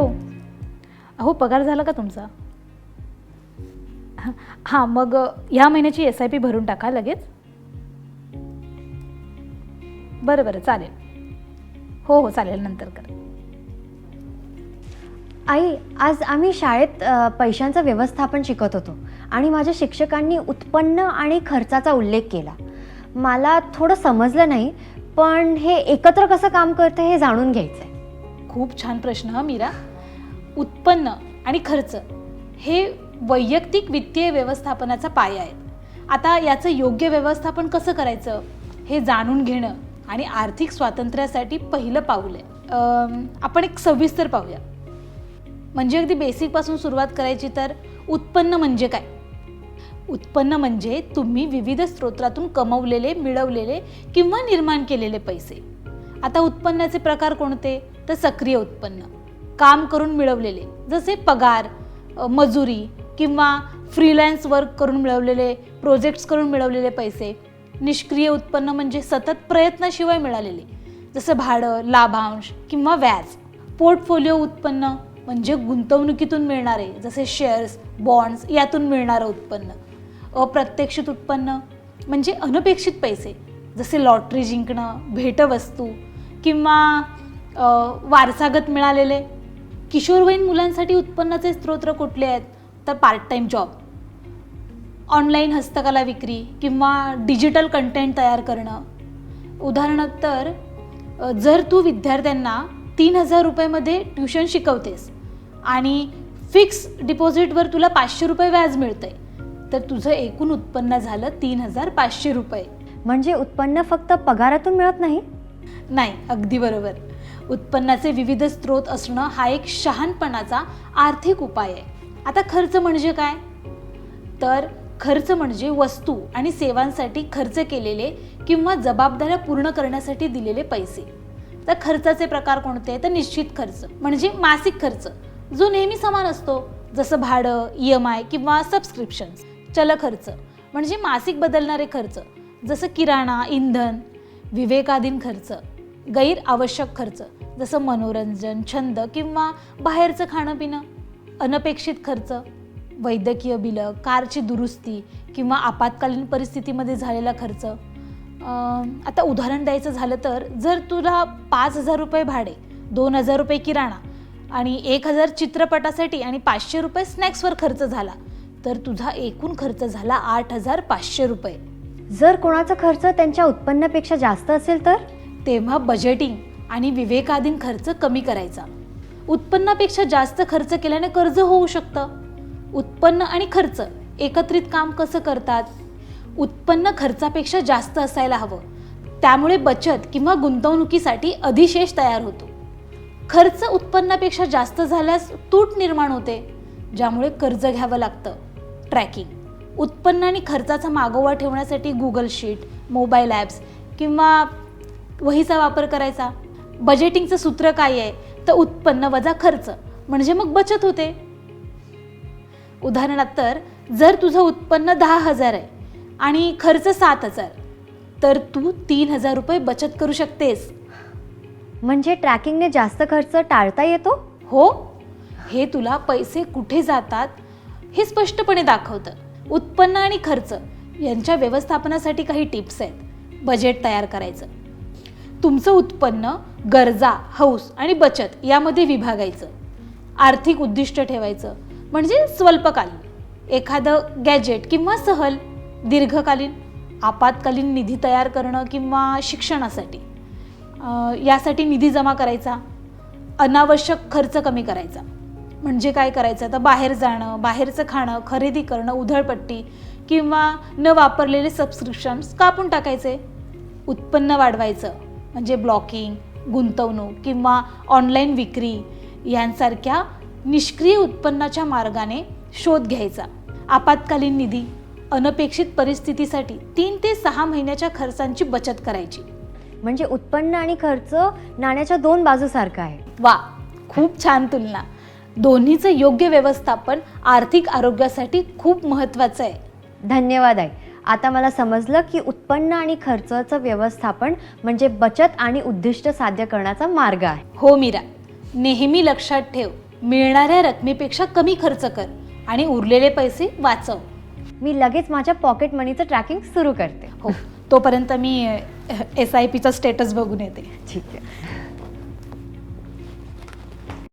Hello. अहो, पगार झाला का तुमचा? हां, मग ह्या महिन्याची SIP भरून टाका लगेच. बरं बरं, चालेल. हो हो, चालेल, नंतर करा. आई, आज आम्ही शाळेत पैशांचं व्यवस्थापन शिकत होतो आणि माझ्या शिक्षकांनी उत्पन्न आणि खर्चाचा उल्लेख केला. मला थोडं समजलं नाही, पण हे एकत्र कसं काम करतं हे जाणून घ्यायचं आहे. खूप छान प्रश्न हा मीरा. उत्पन्न आणि खर्च हे वैयक्तिक वित्तीय व्यवस्थापनाचा पाया आहे. आता याचं योग्य व्यवस्थापन कसं करायचं हे जाणून घेणं आणि आर्थिक स्वातंत्र्यासाठी पहिलं पाऊल आहे. आपण एक सविस्तर पाहूया. म्हणजे अगदी बेसिकपासून सुरुवात करायची तर उत्पन्न म्हणजे काय? उत्पन्न म्हणजे तुम्ही विविध स्रोतातून कमवलेले, मिळवलेले किंवा निर्माण केलेले पैसे. आता उत्पन्नाचे प्रकार कोणते? तर सक्रिय उत्पन्न, काम करून मिळवलेले, जसे पगार, मजुरी किंवा फ्रीलान्स वर्क करून मिळवलेले, प्रोजेक्ट्स करून मिळवलेले पैसे. निष्क्रिय उत्पन्न म्हणजे सतत प्रयत्नाशिवाय मिळालेले, जसं भाडं, लाभांश किंवा व्याज. पोर्टफोलिओ उत्पन्न म्हणजे गुंतवणुकीतून मिळणारे, जसे शेअर्स, बॉन्ड्स यातून मिळणारं उत्पन्न. अप्रत्यक्षित उत्पन्न म्हणजे अनपेक्षित पैसे, जसे लॉटरी जिंकणं, भेटवस्तू किंवा वारसागत मिळालेले. किशोरवयीन मुलांसाठी उत्पन्नाचे स्रोत कुठले आहेत? तर पार्ट टाईम जॉब, ऑनलाईन हस्तकला विक्री किंवा डिजिटल कंटेंट तयार करणं. उदाहरणार्थ तर जर तू विद्यार्थ्यांना 3,000 रुपयामध्ये ट्युशन शिकवतेस आणि फिक्स डिपॉझिटवर तुला 500 रुपये व्याज मिळतंय, तर तुझं एकूण उत्पन्न झालं 3,500 रुपये. म्हणजे उत्पन्न फक्त पगारातून मिळत नाही? नाही, अगदी बरोबर. उत्पन्नाचे विविध स्रोत असणं हा एक शहाणपणाचा आर्थिक उपाय आहे. आता खर्च म्हणजे काय? तर खर्च म्हणजे वस्तू आणि सेवांसाठी खर्च केलेले किंवा जबाबदाऱ्या पूर्ण करण्यासाठी दिलेले पैसे. तर खर्चाचे प्रकार कोणते? तर निश्चित खर्च म्हणजे मासिक खर्च, जो नेहमी समान असतो, जसं भाडं, EMI किंवा सबस्क्रिप्शन्स. चल खर्च म्हणजे मासिक बदलणारे खर्च, जसं किराणा, इंधन. विवेकाधीन खर्च, गैर आवश्यक खर्च, जसं मनोरंजन, छंद किंवा बाहेरचं खाणं पिणं. अनपेक्षित खर्च, वैद्यकीय बिलं, कारची दुरुस्ती किंवा आपत्कालीन परिस्थितीमध्ये झालेला खर्च. आता उदाहरण द्यायचं झालं तर जर तुला 5,000 रुपये भाडे, 2,000 रुपये किराणा आणि 1,000 चित्रपटासाठी आणि 500 रुपये स्नॅक्सवर खर्च झाला, तर तुझा एकूण खर्च झाला 8,500 रुपये. जर कोणाचा खर्च त्यांच्या उत्पन्नापेक्षा जास्त असेल तर? तेव्हा बजेटिंग आणि विवेकाधीन खर्च कमी करायचा. उत्पन्नापेक्षा जास्त खर्च केल्याने कर्ज होऊ शकतं. उत्पन्न आणि खर्च एकत्रित काम कसं करतात? उत्पन्न खर्चापेक्षा जास्त असायला हवं, त्यामुळे बचत किंवा गुंतवणुकीसाठी अधिशेष तयार होतो. खर्च उत्पन्नापेक्षा जास्त झाल्यास तूट निर्माण होते, ज्यामुळे कर्ज घ्यावं लागतं. ट्रॅकिंग, उत्पन्न आणि खर्चाचा मागोवा ठेवण्यासाठी गुगल शीट, मोबाईल ॲप्स किंवा वहीचा वापर करायचा. बजेटिंगचं सूत्र काय आहे? तर उत्पन्न वजा खर्च म्हणजे मग बचत होते. उदाहरणार्थ तर जर तुझं उत्पन्न 10,000 आहे आणि खर्च 7,000, तर तू 3,000 रुपये बचत करू शकतेस. म्हणजे ट्रॅकिंगने जास्त खर्च टाळता येतो? हो, हे तुला पैसे कुठे जातात हे स्पष्टपणे दाखवतं. उत्पन्न आणि खर्च यांच्या व्यवस्थापनासाठी काही टिप्स आहेत. बजेट तयार करायचं. तुमचं उत्पन्न गरजा, हौस आणि बचत यामध्ये विभागायचं. आर्थिक उद्दिष्ट ठेवायचं, म्हणजे स्वल्पकालीन एखादं गॅजेट किंवा सहल, दीर्घकालीन आपत्कालीन निधी तयार करणं किंवा शिक्षणासाठी, यासाठी निधी जमा करायचा. अनावश्यक खर्च कमी करायचा. म्हणजे काय करायचं? तर बाहेर जाणं, बाहेरचं खाणं, खरेदी करणं, उधळपट्टी किंवा न वापरलेले सबस्क्रिप्शन्स कापून टाकायचे. उत्पन्न वाढवायचं म्हणजे ब्लॉकिंग, गुंतवणूक किंवा ऑनलाईन विक्री यांसारख्या निष्क्रिय उत्पन्नाच्या मार्गाने शोध घ्यायचा. आपत्कालीन निधी, अनपेक्षित परिस्थितीसाठी 3 ते 6 महिन्याच्या खर्चांची बचत करायची. म्हणजे उत्पन्न आणि खर्च नाण्याच्या 2 बाजूसारखं आहे. वा, खूप छान तुलना. दोन्हीचं योग्य व्यवस्थापन आर्थिक आरोग्यासाठी खूप महत्त्वाचं आहे. धन्यवाद आई. आता मला समजलं की उत्पन्न आणि खर्चाचं व्यवस्थापन म्हणजे बचत आणि उद्दिष्ट साध्य करण्याचा मार्ग आहे. हो मीरा, नेहमी लक्षात ठेव मिळणाऱ्या रकमेपेक्षा कमी खर्च कर आणि उरलेले पैसे वाचव. मी लगेच माझ्या पॉकेट मनीचं ट्रॅकिंग सुरू करते. हो, तोपर्यंत मी SIPचा स्टेटस बघून येते. ठीक आहे.